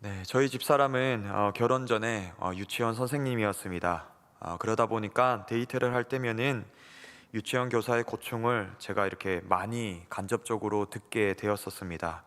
네, 저희 집사람은 결혼 전에 유치원 선생님이었습니다. 그러다 보니까 데이트를 할 때면은 유치원 교사의 고충을 제가 이렇게 많이 간접적으로 듣게 되었었습니다.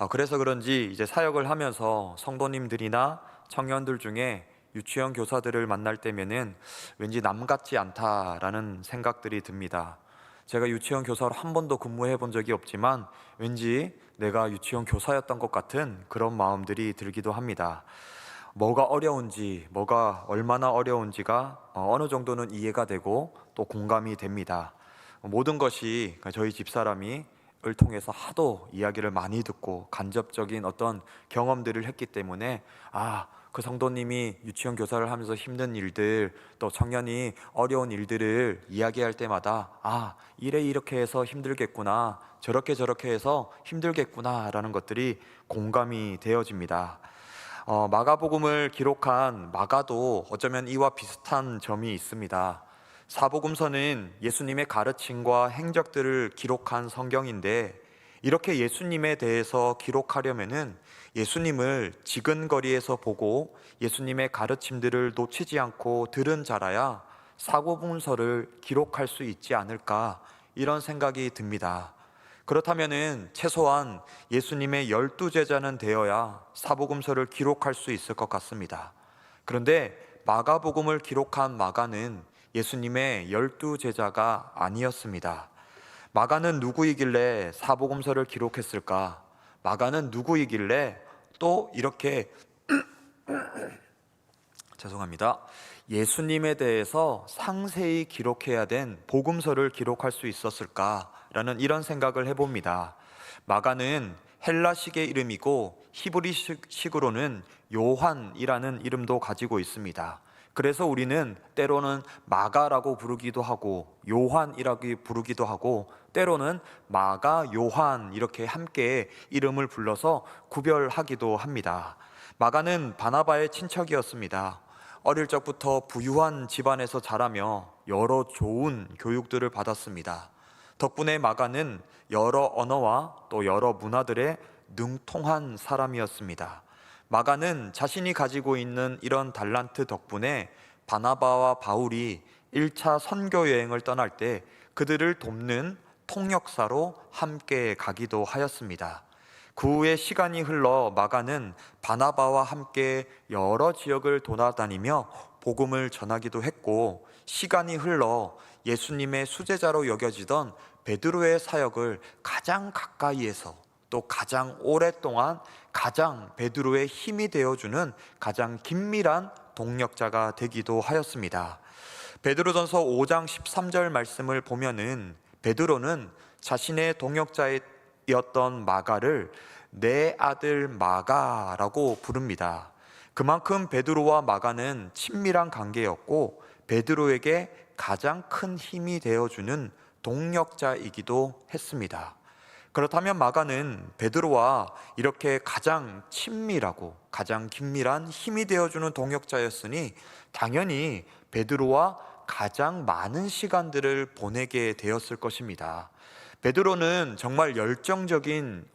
그래서 그런지 이제 사역을 하면서 성도님들이나 청년들 중에 유치원 교사들을 만날 때면은 왠지 남 같지 않다라는 생각들이 듭니다. 제가 유치원 교사로 한 번도 근무해 본 적이 없지만 왠지 내가 유치원 교사였던 것 같은 그런 마음들이 들기도 합니다. 뭐가 어려운지, 뭐가 얼마나 어려운지가 어느 정도는 이해가 되고 또 공감이 됩니다. 모든 것이 저희 집사람이 을 통해서 하도 이야기를 많이 듣고 간접적인 어떤 경험들을 했기 때문에 그 성도님이 유치원 교사를 하면서 힘든 일들, 또 청년이 어려운 일들을 이야기할 때마다 이래 이렇게 해서 힘들겠구나, 저렇게 저렇게 해서 힘들겠구나 라는 것들이 공감이 되어집니다. 마가복음을 기록한 마가도 어쩌면 이와 비슷한 점이 있습니다. 사복음서는 예수님의 가르침과 행적들을 기록한 성경인데, 이렇게 예수님에 대해서 기록하려면은 예수님을 지근거리에서 보고 예수님의 가르침들을 놓치지 않고 들은 자라야 사복음서를 기록할 수 있지 않을까, 이런 생각이 듭니다. 그렇다면은 최소한 예수님의 12제자는 되어야 사복음서를 기록할 수 있을 것 같습니다. 그런데 마가복음을 기록한 마가는 예수님의 12제자가 아니었습니다. 마가는 누구이길래 사복음서를 기록했을까? 마가는 누구이길래 또 이렇게 죄송합니다. 예수님에 대해서 상세히 기록해야 된 복음서를 기록할 수 있었을까라는 이런 생각을 해봅니다. 마가는 헬라식의 이름이고 히브리식으로는 요한이라는 이름도 가지고 있습니다. 그래서 우리는 때로는 마가라고 부르기도 하고 요한이라고 부르기도 하고 때로는 마가, 요한 이렇게 함께 이름을 불러서 구별하기도 합니다. 마가는 바나바의 친척이었습니다. 어릴 적부터 부유한 집안에서 자라며 여러 좋은 교육들을 받았습니다. 덕분에 마가는 여러 언어와 또 여러 문화들에 능통한 사람이었습니다. 마가는 자신이 가지고 있는 이런 달란트 덕분에 바나바와 바울이 1차 선교 여행을 떠날 때 그들을 돕는 통역사로 함께 가기도 하였습니다. 그 후에 시간이 흘러 마가는 바나바와 함께 여러 지역을 돌아다니며 복음을 전하기도 했고, 시간이 흘러 예수님의 수제자로 여겨지던 베드로의 사역을 가장 가까이에서 또 가장 오랫동안 가장 베드로의 힘이 되어주는 가장 긴밀한 동력자가 되기도 하였습니다. 베드로전서 5장 13절 말씀을 보면은 베드로는 자신의 동역자였던 마가를 내 아들 마가라고 부릅니다. 그만큼 베드로와 마가는 친밀한 관계였고 베드로에게 가장 큰 힘이 되어주는 동력자이기도 했습니다. 그렇다면 마가는 베드로와 이렇게 가장 친밀하고 가장 긴밀한 힘이 되어주는 동역자였으니 당연히 베드로와 가장 많은 시간들을 보내게 되었을 것입니다. 베드로는 정말 열정적인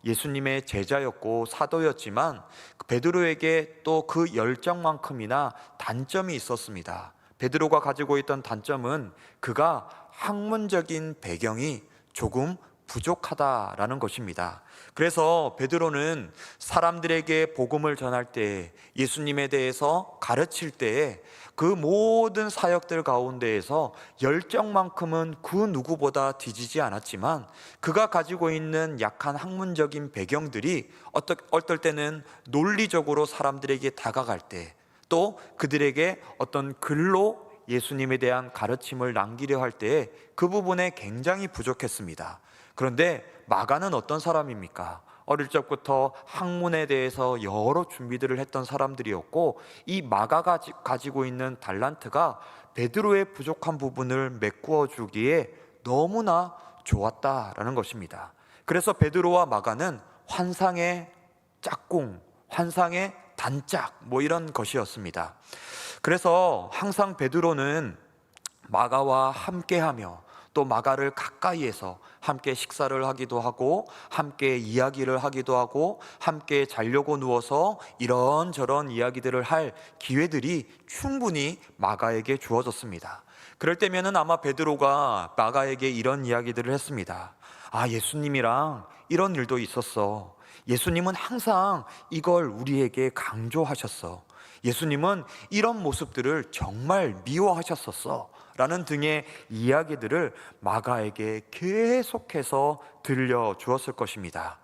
예수님의 제자였고 사도였지만 베드로에게 또 그 열정만큼이나 단점이 있었습니다. 베드로가 가지고 있던 단점은 그가 학문적인 배경이 조금 부족하다라는 것입니다. 그래서 베드로는 사람들에게 복음을 전할 때, 예수님에 대해서 가르칠 때에 그 모든 사역들 가운데에서 열정만큼은 그 누구보다 뒤지지 않았지만 그가 가지고 있는 약한 학문적인 배경들이 어떨 때는 논리적으로 사람들에게 다가갈 때, 또 그들에게 어떤 글로 예수님에 대한 가르침을 남기려 할 때에 그 부분에 굉장히 부족했습니다. 그런데 마가는 어떤 사람입니까? 어릴 적부터 학문에 대해서 여러 준비들을 했던 사람들이었고, 이 마가가 가지고 있는 달란트가 베드로의 부족한 부분을 메꾸어 주기에 너무나 좋았다라는 것입니다. 그래서 베드로와 마가는 환상의 짝꿍, 환상의 단짝 이런 것이었습니다. 그래서 항상 베드로는 마가와 함께하며 또 마가를 가까이에서 함께 식사를 하기도 하고 함께 이야기를 하기도 하고 함께 자려고 누워서 이런저런 이야기들을 할 기회들이 충분히 마가에게 주어졌습니다. 그럴 때면은 아마 베드로가 마가에게 이런 이야기들을 했습니다. 예수님이랑 이런 일도 있었어. 예수님은 항상 이걸 우리에게 강조하셨어. 예수님은 이런 모습들을 정말 미워하셨었어. 라는 등의 이야기들을 마가에게 계속해서 들려주었을 것입니다.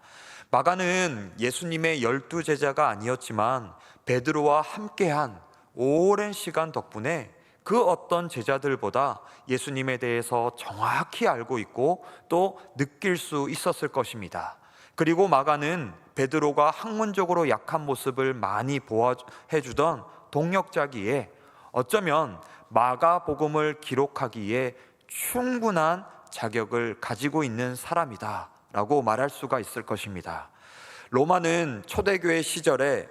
마가는 예수님의 12제자가 아니었지만 베드로와 함께한 오랜 시간 덕분에 그 어떤 제자들보다 예수님에 대해서 정확히 알고 있고 또 느낄 수 있었을 것입니다. 그리고 마가는 베드로가 학문적으로 약한 모습을 많이 보호해주던 동역자기에 어쩌면 마가복음을 기록하기에 충분한 자격을 가지고 있는 사람이다 라고 말할 수가 있을 것입니다. 로마는 초대교회 시절에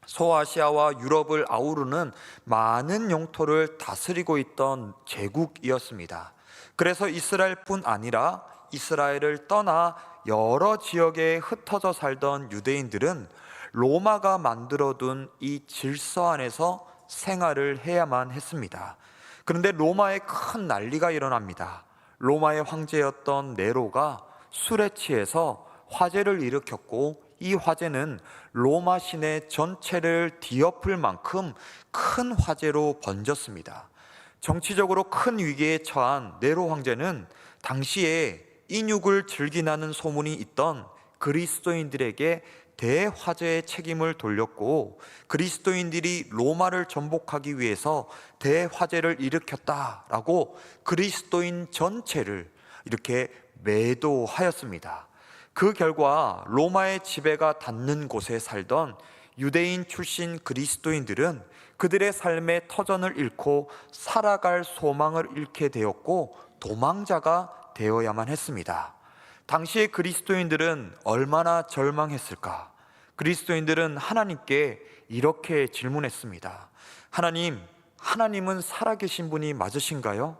소아시아와 유럽을 아우르는 많은 영토를 다스리고 있던 제국이었습니다. 그래서 이스라엘뿐 아니라 이스라엘을 떠나 여러 지역에 흩어져 살던 유대인들은 로마가 만들어둔 이 질서 안에서 생활을 해야만 했습니다. 그런데 로마에 큰 난리가 일어납니다. 로마의 황제였던 네로가 술에 취해서 화재를 일으켰고 이 화재는 로마 시내 전체를 뒤엎을 만큼 큰 화재로 번졌습니다. 정치적으로 큰 위기에 처한 네로 황제는 당시에 인육을 즐기나는 소문이 있던 그리스도인들에게 대화재의 책임을 돌렸고 그리스도인들이 로마를 전복하기 위해서 대화재를 일으켰다라고 그리스도인 전체를 이렇게 매도하였습니다. 그 결과 로마의 지배가 닿는 곳에 살던 유대인 출신 그리스도인들은 그들의 삶의 터전을 잃고 살아갈 소망을 잃게 되었고 도망자가 되어야만 했습니다. 당시의 그리스도인들은 얼마나 절망했을까? 그리스도인들은 하나님께 이렇게 질문했습니다. 하나님은 살아계신 분이 맞으신가요?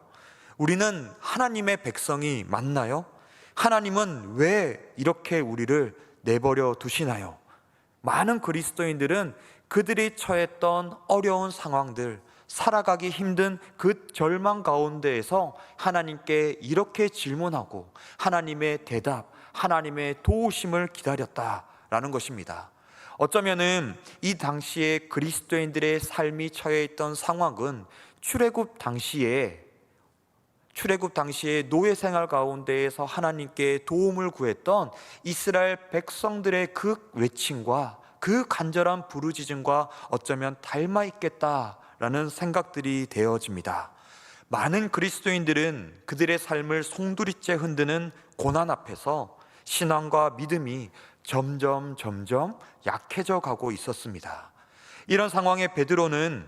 우리는 하나님의 백성이 맞나요? 하나님은 왜 이렇게 우리를 내버려 두시나요? 많은 그리스도인들은 그들이 처했던 어려운 상황들, 살아가기 힘든 그 절망 가운데에서 하나님께 이렇게 질문하고 하나님의 대답, 하나님의 도우심을 기다렸다라는 것입니다. 어쩌면은 이 당시에 그리스도인들의 삶이 처해 있던 상황은 출애굽 당시에 노예 생활 가운데에서 하나님께 도움을 구했던 이스라엘 백성들의 그 외침과 그 간절한 부르짖음과 어쩌면 닮아 있겠다라는 생각들이 되어집니다. 많은 그리스도인들은 그들의 삶을 송두리째 흔드는 고난 앞에서 신앙과 믿음이 점점 약해져 가고 있었습니다. 이런 상황에 베드로는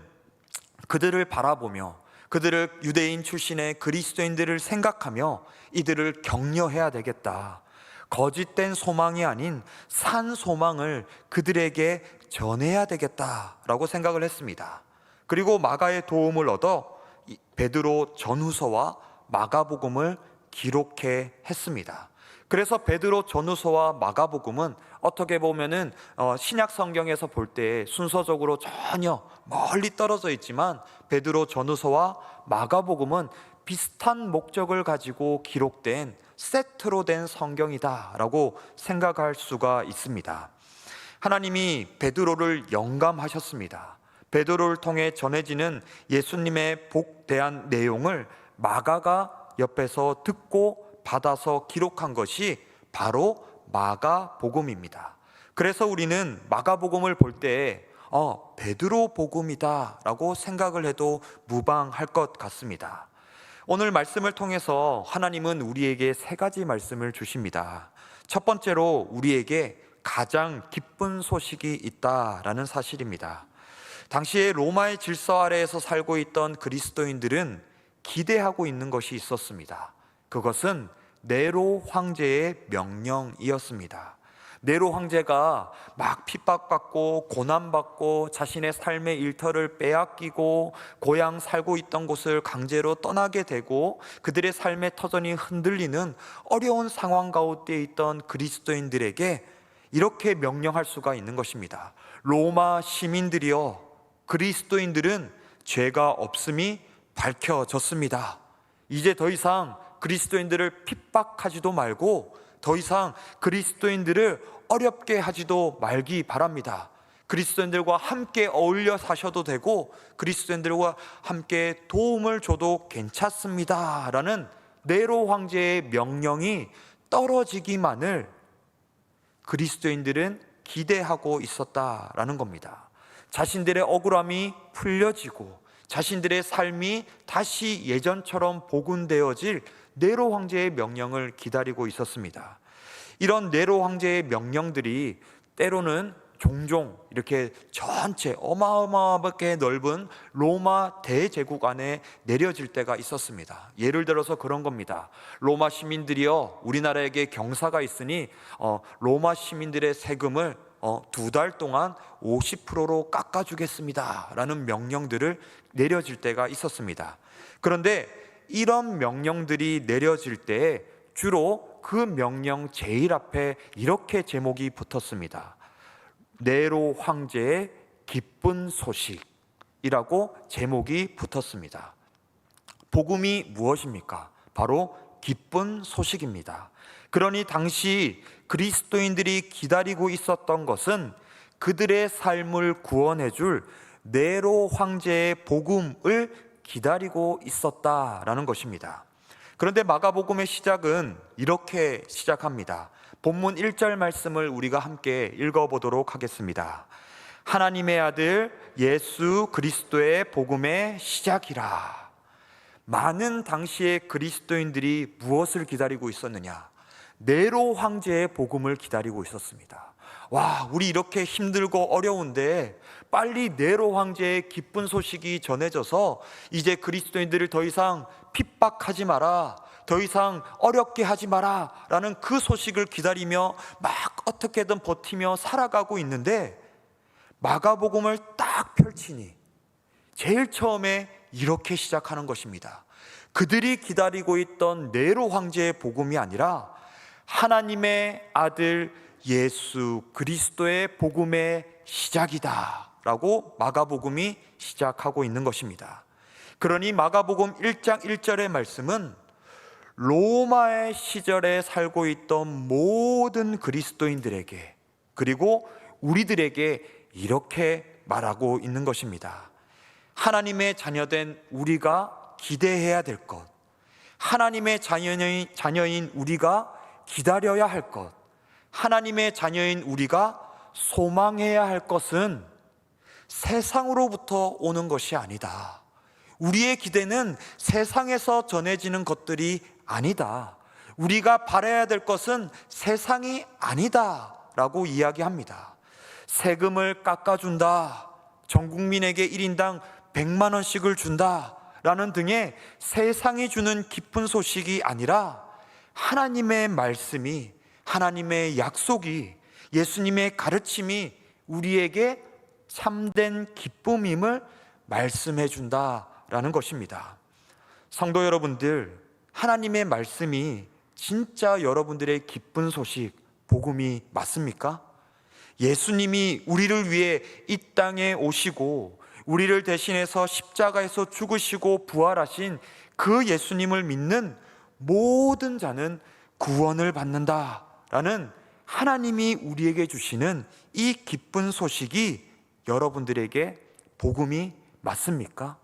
그들을 바라보며 그들을 유대인 출신의 그리스도인들을 생각하며 이들을 격려해야 되겠다. 거짓된 소망이 아닌 산 소망을 그들에게 전해야 되겠다라고 생각을 했습니다. 그리고 마가의 도움을 얻어 베드로 전후서와 마가복음을 기록해 했습니다. 그래서 베드로 전후서와 마가복음은 어떻게 보면은 신약 성경에서 볼 때 순서적으로 전혀 멀리 떨어져 있지만 베드로 전후서와 마가복음은 비슷한 목적을 가지고 기록된 세트로 된 성경이다라고 생각할 수가 있습니다. 하나님이 베드로를 영감하셨습니다. 베드로를 통해 전해지는 예수님의 복대한 내용을 마가가 옆에서 듣고 받아서 기록한 것이 바로 마가복음입니다. 그래서 우리는 마가복음을 볼 때 베드로 복음이다 라고 생각을 해도 무방할 것 같습니다. 오늘 말씀을 통해서 하나님은 우리에게 세 가지 말씀을 주십니다. 첫 번째로 우리에게 가장 기쁜 소식이 있다라는 사실입니다. 당시에 로마의 질서 아래에서 살고 있던 그리스도인들은 기대하고 있는 것이 있었습니다. 그것은 네로 황제의 명령이었습니다. 네로 황제가 막 핍박받고 고난받고 자신의 삶의 일터를 빼앗기고 고향 살고 있던 곳을 강제로 떠나게 되고 그들의 삶의 터전이 흔들리는 어려운 상황 가운데 있던 그리스도인들에게 이렇게 명령할 수가 있는 것입니다. 로마 시민들이여, 그리스도인들은 죄가 없음이 밝혀졌습니다. 이제 더 이상 그리스도인들을 핍박하지도 말고 더 이상 그리스도인들을 어렵게 하지도 말기 바랍니다. 그리스도인들과 함께 어울려 사셔도 되고 그리스도인들과 함께 도움을 줘도 괜찮습니다 라는 네로 황제의 명령이 떨어지기만을 그리스도인들은 기대하고 있었다라는 겁니다. 자신들의 억울함이 풀려지고 자신들의 삶이 다시 예전처럼 복원되어질 네로 황제의 명령을 기다리고 있었습니다. 이런 네로 황제의 명령들이 때로는 종종 이렇게 전체 어마어마하게 넓은 로마 대제국 안에 내려질 때가 있었습니다. 예를 들어서 그런 겁니다. 로마 시민들이여, 우리나라에게 경사가 있으니 로마 시민들의 세금을 2달 동안 50%로 깎아주겠습니다 라는 명령들을 내려질 때가 있었습니다. 그런데 이런 명령들이 내려질 때 주로 그 명령 제일 앞에 이렇게 제목이 붙었습니다. 네로 황제의 기쁜 소식이라고 제목이 붙었습니다. 복음이 무엇입니까? 바로 기쁜 소식입니다. 그러니 당시 그리스도인들이 기다리고 있었던 것은 그들의 삶을 구원해 줄 네로 황제의 복음을 기다리고 있었다라는 것입니다. 그런데 마가복음의 시작은 이렇게 시작합니다. 본문 1절 말씀을 우리가 함께 읽어보도록 하겠습니다. 하나님의 아들 예수 그리스도의 복음의 시작이라. 많은 당시의 그리스도인들이 무엇을 기다리고 있었느냐? 네로 황제의 복음을 기다리고 있었습니다. 와, 우리 이렇게 힘들고 어려운데 빨리 네로 황제의 기쁜 소식이 전해져서 이제 그리스도인들을 더 이상 핍박하지 마라, 더 이상 어렵게 하지 마라 라는 그 소식을 기다리며 막 어떻게든 버티며 살아가고 있는데 마가복음을 딱 펼치니 제일 처음에 이렇게 시작하는 것입니다. 그들이 기다리고 있던 네로 황제의 복음이 아니라 하나님의 아들 예수 그리스도의 복음의 시작이다 라고 마가복음이 시작하고 있는 것입니다. 그러니 마가복음 1장 1절의 말씀은 로마의 시절에 살고 있던 모든 그리스도인들에게 그리고 우리들에게 이렇게 말하고 있는 것입니다. 하나님의 자녀된 우리가 기대해야 될 것, 하나님의 자녀인 우리가 기다려야 할 것, 하나님의 자녀인 우리가 소망해야 할 것은 세상으로부터 오는 것이 아니다. 우리의 기대는 세상에서 전해지는 것들이 아니다. 우리가 바라야 될 것은 세상이 아니다 라고 이야기합니다. 세금을 깎아준다, 전 국민에게 1인당 100만 원씩을 준다 라는 등의 세상이 주는 기쁜 소식이 아니라 하나님의 말씀이, 하나님의 약속이, 예수님의 가르침이 우리에게 참된 기쁨임을 말씀해 준다라는 것입니다. 성도 여러분들, 하나님의 말씀이 진짜 여러분들의 기쁜 소식, 복음이 맞습니까? 예수님이 우리를 위해 이 땅에 오시고 우리를 대신해서 십자가에서 죽으시고 부활하신 그 예수님을 믿는 모든 자는 구원을 받는다라는 하나님이 우리에게 주시는 이 기쁜 소식이 여러분들에게 복음이 맞습니까?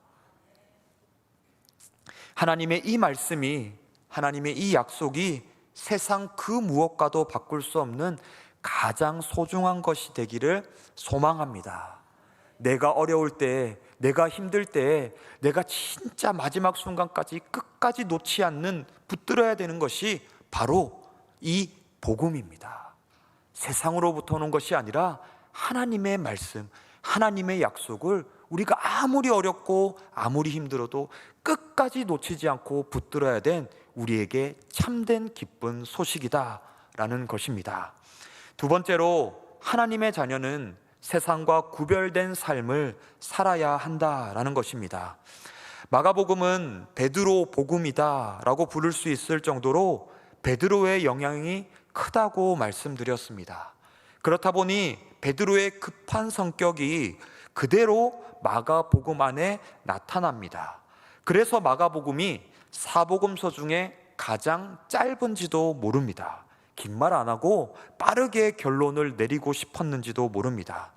하나님의 이 말씀이, 하나님의 이 약속이 세상 그 무엇과도 바꿀 수 없는 가장 소중한 것이 되기를 소망합니다. 내가 어려울 때, 내가 힘들 때, 내가 진짜 마지막 순간까지 끝까지 놓지 않는, 붙들어야 되는 것이 바로 이 복음입니다. 세상으로부터 오는 것이 아니라 하나님의 말씀, 하나님의 약속을 우리가 아무리 어렵고 아무리 힘들어도 끝까지 놓치지 않고 붙들어야 된 우리에게 참된 기쁜 소식이다 라는 것입니다. 두 번째로, 하나님의 자녀는 세상과 구별된 삶을 살아야 한다라는 것입니다. 마가복음은 베드로 복음이다라고 부를 수 있을 정도로 베드로의 영향이 크다고 말씀드렸습니다. 그렇다 보니 베드로의 급한 성격이 그대로 마가복음 안에 나타납니다. 그래서 마가복음이 사복음서 중에 가장 짧은지도 모릅니다. 긴 말 안 하고 빠르게 결론을 내리고 싶었는지도 모릅니다.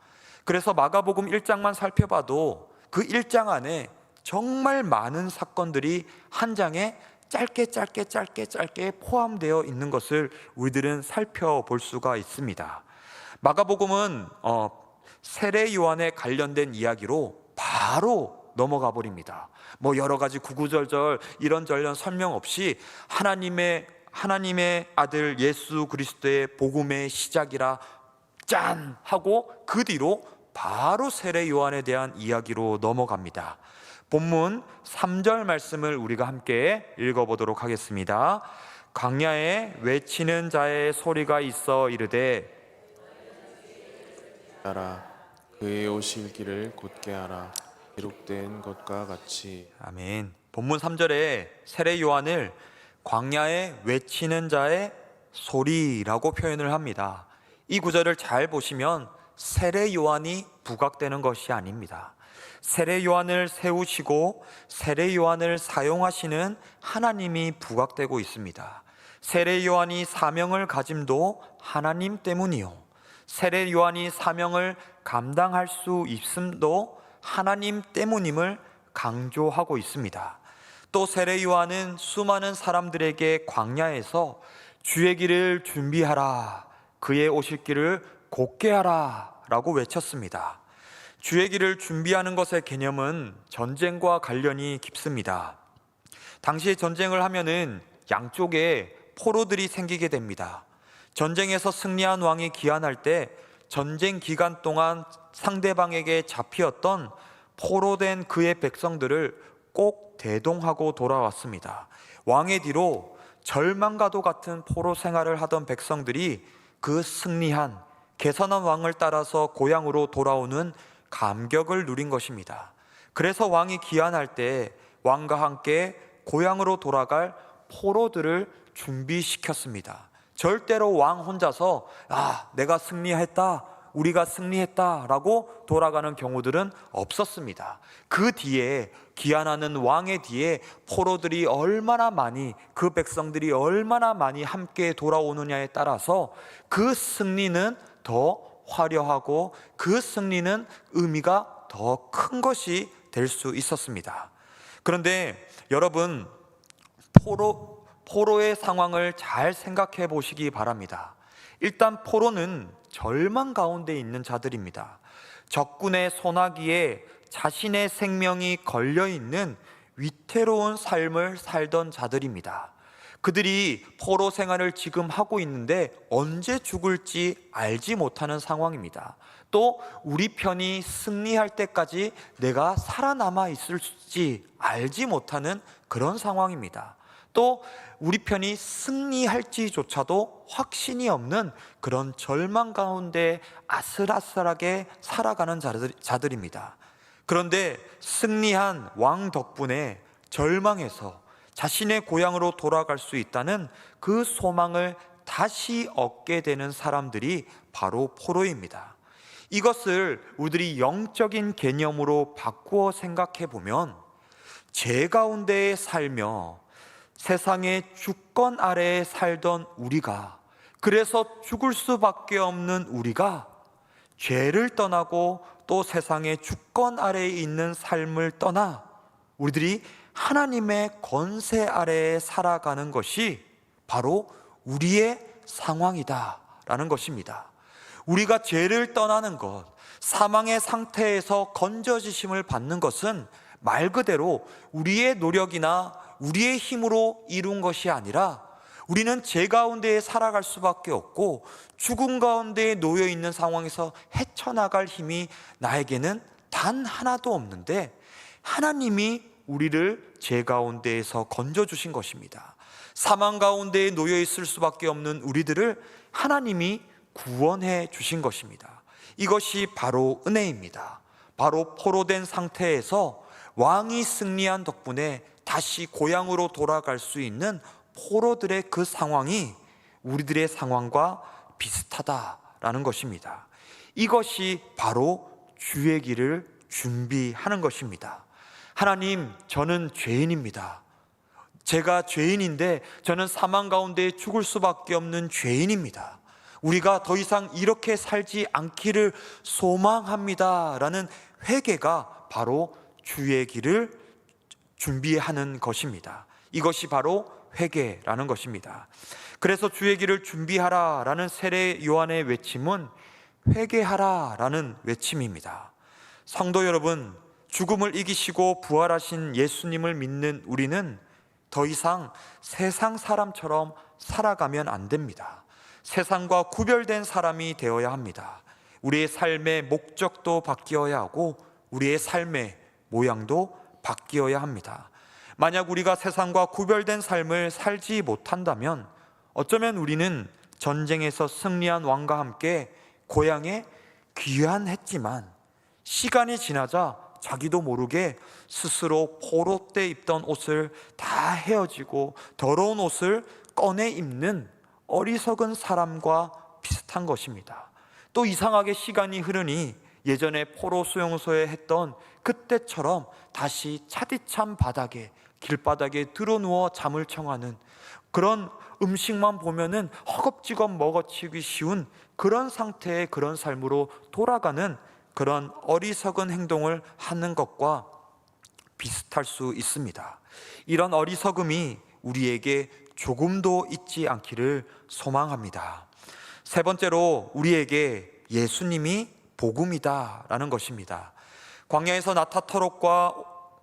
그래서 마가복음 1장만 살펴봐도 그 1장 안에 정말 많은 사건들이 한 장에 짧게 포함되어 있는 것을 우리들은 살펴볼 수가 있습니다. 마가복음은 세례 요한에 관련된 이야기로 바로 넘어가 버립니다. 여러 가지 구구절절 이런저런 설명 없이 하나님의 아들 예수 그리스도의 복음의 시작이라 짠 하고 그 뒤로 바로 세례 요한에 대한 이야기로 넘어갑니다. 본문 3절 말씀을 우리가 함께 읽어보도록 하겠습니다. 광야에 외치는 자의 소리가 있어 이르되 하라. 그의 오실 길을 곧게 하라. 기록된 것과 같이. 아멘. 본문 3절에 세례 요한을 광야에 외치는 자의 소리라고 표현을 합니다. 이 구절을 잘 보시면 세례 요한이 부각되는 것이 아닙니다. 세례 요한을 세우시고 세례 요한을 사용하시는 하나님이 부각되고 있습니다. 세례 요한이 사명을 가짐도 하나님 때문이요, 세례 요한이 사명을 감당할 수 있음도 하나님 때문임을 강조하고 있습니다. 또 세례 요한은 수많은 사람들에게 광야에서 주의 길을 준비하라, 그의 오실 길을 곧게 하라 라고 외쳤습니다. 주의 길을 준비하는 것의 개념은 전쟁과 관련이 깊습니다. 당시에 전쟁을 하면은 양쪽에 포로들이 생기게 됩니다. 전쟁에서 승리한 왕이 귀환할 때 전쟁 기간 동안 상대방에게 잡히었던 포로된 그의 백성들을 꼭 대동하고 돌아왔습니다. 왕의 뒤로 절망과도 같은 포로 생활을 하던 백성들이 그 승리한 개선한 왕을 따라서 고향으로 돌아오는 감격을 누린 것입니다. 그래서 왕이 귀환할 때 왕과 함께 고향으로 돌아갈 포로들을 준비시켰습니다. 절대로 왕 혼자서 내가 승리했다, 우리가 승리했다 라고 돌아가는 경우들은 없었습니다. 그 뒤에 귀환하는 왕의 뒤에 포로들이 얼마나 많이, 그 백성들이 얼마나 많이 함께 돌아오느냐에 따라서 그 승리는 더 화려하고 그 승리는 의미가 더 큰 것이 될 수 있었습니다. 그런데 여러분, 포로의 상황을 잘 생각해 보시기 바랍니다. 일단 포로는 절망 가운데 있는 자들입니다. 적군의 소나기에 자신의 생명이 걸려있는 위태로운 삶을 살던 자들입니다. 그들이 포로 생활을 지금 하고 있는데 언제 죽을지 알지 못하는 상황입니다. 또 우리 편이 승리할 때까지 내가 살아남아 있을지 알지 못하는 그런 상황입니다. 또 우리 편이 승리할지조차도 확신이 없는 그런 절망 가운데 아슬아슬하게 살아가는 자들입니다. 그런데 승리한 왕 덕분에 절망해서 자신의 고향으로 돌아갈 수 있다는 그 소망을 다시 얻게 되는 사람들이 바로 포로입니다. 이것을 우리들이 영적인 개념으로 바꾸어 생각해 보면, 죄 가운데에 살며 세상의 주권 아래에 살던 우리가, 그래서 죽을 수밖에 없는 우리가 죄를 떠나고 또 세상의 주권 아래에 있는 삶을 떠나 우리들이 하나님의 권세 아래에 살아가는 것이 바로 우리의 상황이다라는 것입니다. 우리가 죄를 떠나는 것, 사망의 상태에서 건져지심을 받는 것은 말 그대로 우리의 노력이나 우리의 힘으로 이룬 것이 아니라 우리는 죄 가운데에 살아갈 수밖에 없고 죽음 가운데에 놓여 있는 상황에서 헤쳐나갈 힘이 나에게는 단 하나도 없는데 하나님이 우리를 죄 가운데에서 건져주신 것입니다. 사망 가운데에 놓여 있을 수밖에 없는 우리들을 하나님이 구원해 주신 것입니다. 이것이 바로 은혜입니다. 바로 포로된 상태에서 왕이 승리한 덕분에 다시 고향으로 돌아갈 수 있는 포로들의 그 상황이 우리들의 상황과 비슷하다라는 것입니다. 이것이 바로 주의 길을 준비하는 것입니다. 하나님, 저는 죄인입니다. 제가 죄인인데 저는 사망 가운데 죽을 수밖에 없는 죄인입니다. 우리가 더 이상 이렇게 살지 않기를 소망합니다 라는 회개가 바로 주의 길을 준비하는 것입니다. 이것이 바로 회개라는 것입니다. 그래서 주의 길을 준비하라 라는 세례 요한의 외침은 회개하라 라는 외침입니다. 성도 여러분, 죽음을 이기시고 부활하신 예수님을 믿는 우리는 더 이상 세상 사람처럼 살아가면 안 됩니다. 세상과 구별된 사람이 되어야 합니다. 우리의 삶의 목적도 바뀌어야 하고 우리의 삶의 모양도 바뀌어야 합니다. 만약 우리가 세상과 구별된 삶을 살지 못한다면 어쩌면 우리는 전쟁에서 승리한 왕과 함께 고향에 귀환했지만 시간이 지나자 자기도 모르게 스스로 포로 때 입던 옷을 다 헤어지고 더러운 옷을 꺼내 입는 어리석은 사람과 비슷한 것입니다. 또 이상하게 시간이 흐르니 예전에 포로 수용소에 했던 그때처럼 다시 차디찬 바닥에 길바닥에 드러누워 잠을 청하는 그런 음식만 보면은 허겁지겁 먹어치기 쉬운 그런 상태의 그런 삶으로 돌아가는 그런 어리석은 행동을 하는 것과 비슷할 수 있습니다. 이런 어리석음이 우리에게 조금도 있지 않기를 소망합니다. 세 번째로 우리에게 예수님이 복음이다 라는 것입니다. 광야에서 나타터럭과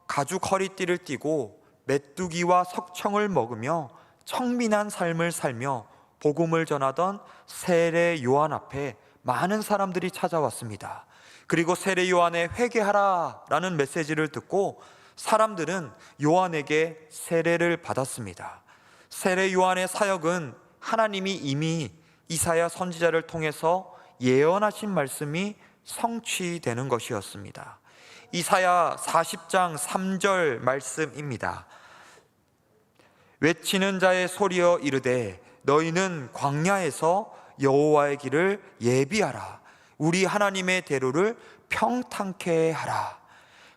가죽 허리띠를 띠고 메뚜기와 석청을 먹으며 청민한 삶을 살며 복음을 전하던 세례 요한 앞에 많은 사람들이 찾아왔습니다. 그리고 세례 요한의 회개하라 라는 메시지를 듣고 사람들은 요한에게 세례를 받았습니다. 세례 요한의 사역은 하나님이 이미 이사야 선지자를 통해서 예언하신 말씀이 성취되는 것이었습니다. 이사야 40장 3절 말씀입니다. 외치는 자의 소리여 이르되 너희는 광야에서 여호와의 길을 예비하라. 우리 하나님의 대로를 평탄케 하라.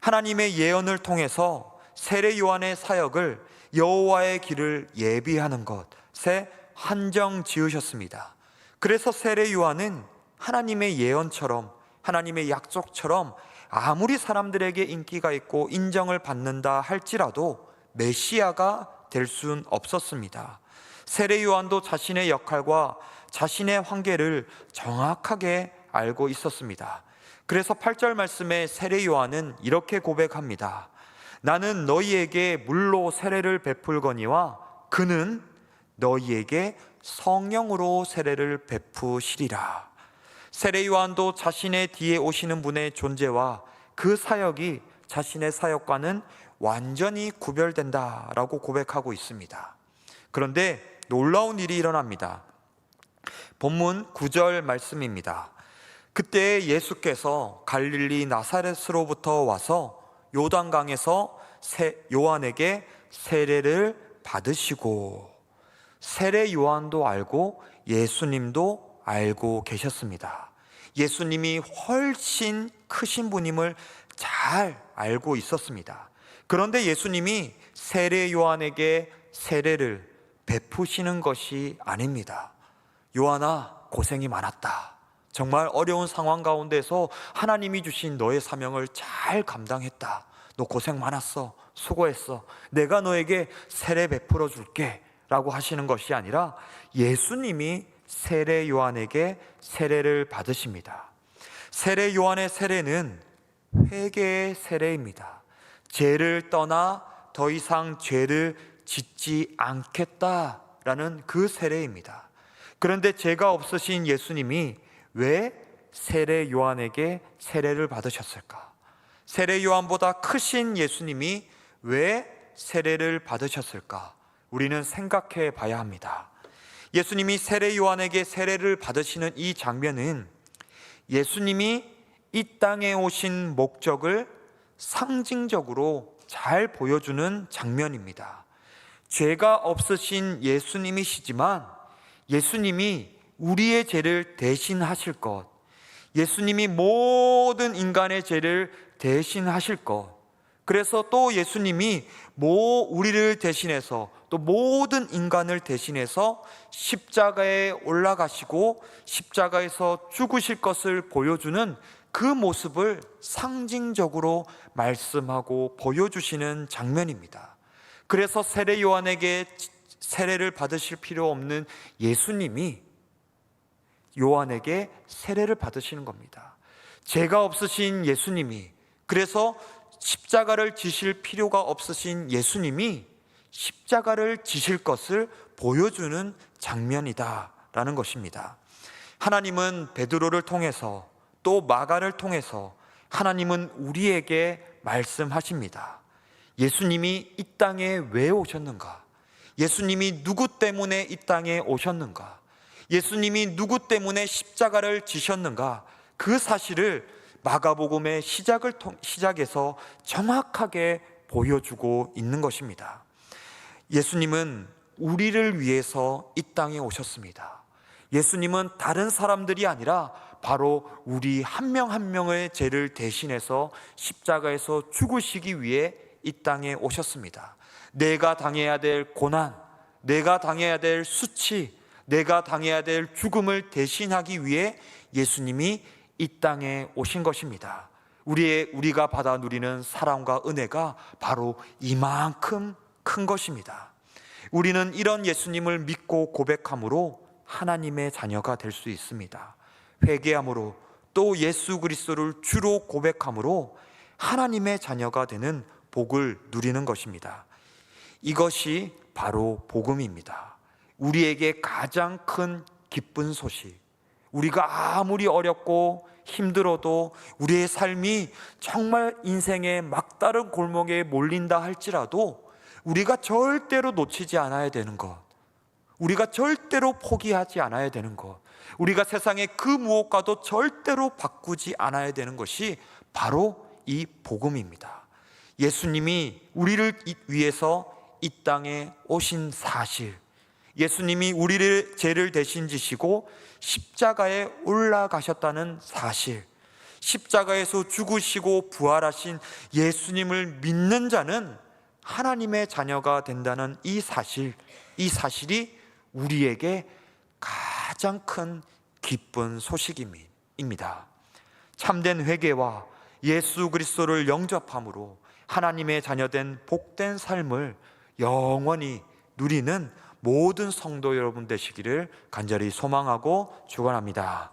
하나님의 예언을 통해서 세례 요한의 사역을 여호와의 길을 예비하는 것에 한정 지으셨습니다. 그래서 세례 요한은 하나님의 예언처럼 하나님의 약속처럼 아무리 사람들에게 인기가 있고 인정을 받는다 할지라도 메시아가 될 수는 없었습니다. 세례 요한도 자신의 역할과 자신의 한계를 정확하게 알고 있었습니다. 그래서 8절 말씀에 세례 요한은 이렇게 고백합니다. 나는 너희에게 물로 세례를 베풀거니와 그는 너희에게 성령으로 세례를 베푸시리라. 세례 요한도 자신의 뒤에 오시는 분의 존재와 그 사역이 자신의 사역과는 완전히 구별된다라고 고백하고 있습니다. 그런데 놀라운 일이 일어납니다. 본문 9절 말씀입니다. 그때 예수께서 갈릴리 나사렛으로부터 와서 요단강에서 요한에게 세례를 받으시고, 세례 요한도 알고 예수님도 알고 계셨습니다. 예수님이 훨씬 크신 분임을 잘 알고 있었습니다. 그런데 예수님이 세례 요한에게 세례를 베푸시는 것이 아닙니다. 요한아, 고생이 많았다. 정말 어려운 상황 가운데서 하나님이 주신 너의 사명을 잘 감당했다. 너 고생 많았어. 수고했어. 내가 너에게 세례 베풀어 줄게 라고 하시는 것이 아니라 예수님이 세례 요한에게 세례를 받으십니다. 세례 요한의 세례는 회개의 세례입니다. 죄를 떠나 더 이상 죄를 짓지 않겠다라는 그 세례입니다. 그런데 죄가 없으신 예수님이 왜 세례 요한에게 세례를 받으셨을까? 세례 요한보다 크신 예수님이 왜 세례를 받으셨을까? 우리는 생각해 봐야 합니다. 예수님이 세례 요한에게 세례를 받으시는 이 장면은 예수님이 이 땅에 오신 목적을 상징적으로 잘 보여주는 장면입니다. 죄가 없으신 예수님이시지만 예수님이 우리의 죄를 대신하실 것, 예수님이 모든 인간의 죄를 대신하실 것, 그래서 또 예수님이 우리를 대신해서 또 모든 인간을 대신해서 십자가에 올라가시고 십자가에서 죽으실 것을 보여주는 그 모습을 상징적으로 말씀하고 보여주시는 장면입니다. 그래서 세례 요한에게 세례를 받으실 필요 없는 예수님이 요한에게 세례를 받으시는 겁니다. 죄가 없으신 예수님이, 그래서 십자가를 지실 필요가 없으신 예수님이 십자가를 지실 것을 보여주는 장면이다라는 것입니다. 하나님은 베드로를 통해서 또 마가를 통해서 하나님은 우리에게 말씀하십니다. 예수님이 이 땅에 왜 오셨는가? 예수님이 누구 때문에 이 땅에 오셨는가? 예수님이 누구 때문에 십자가를 지셨는가? 그 사실을 마가복음의 시작에서 정확하게 보여주고 있는 것입니다. 예수님은 우리를 위해서 이 땅에 오셨습니다. 예수님은 다른 사람들이 아니라 바로 우리 한 명 한 명의 죄를 대신해서 십자가에서 죽으시기 위해 이 땅에 오셨습니다. 내가 당해야 될 고난, 내가 당해야 될 수치, 내가 당해야 될 죽음을 대신하기 위해 예수님이 이 땅에 오신 것입니다. 우리가 받아 누리는 사랑과 은혜가 바로 이만큼 큰 것입니다. 우리는 이런 예수님을 믿고 고백함으로 하나님의 자녀가 될 수 있습니다. 회개함으로 또 예수 그리스도를 주로 고백함으로 하나님의 자녀가 되는 복을 누리는 것입니다. 이것이 바로 복음입니다. 우리에게 가장 큰 기쁜 소식, 우리가 아무리 어렵고 힘들어도 우리의 삶이 정말 인생의 막다른 골목에 몰린다 할지라도 우리가 절대로 놓치지 않아야 되는 것, 우리가 절대로 포기하지 않아야 되는 것, 우리가 세상의 그 무엇과도 절대로 바꾸지 않아야 되는 것이 바로 이 복음입니다. 예수님이 우리를 위해서 이 땅에 오신 사실, 예수님이 우리를 죄를 대신 지시고 십자가에 올라가셨다는 사실, 십자가에서 죽으시고 부활하신 예수님을 믿는 자는 하나님의 자녀가 된다는 이 사실이 우리에게 가장 큰 기쁜 소식입니다. 참된 회개와 예수 그리스도를 영접함으로 하나님의 자녀된 복된 삶을 영원히 누리는 모든 성도 여러분 되시기를 간절히 소망하고 축원합니다.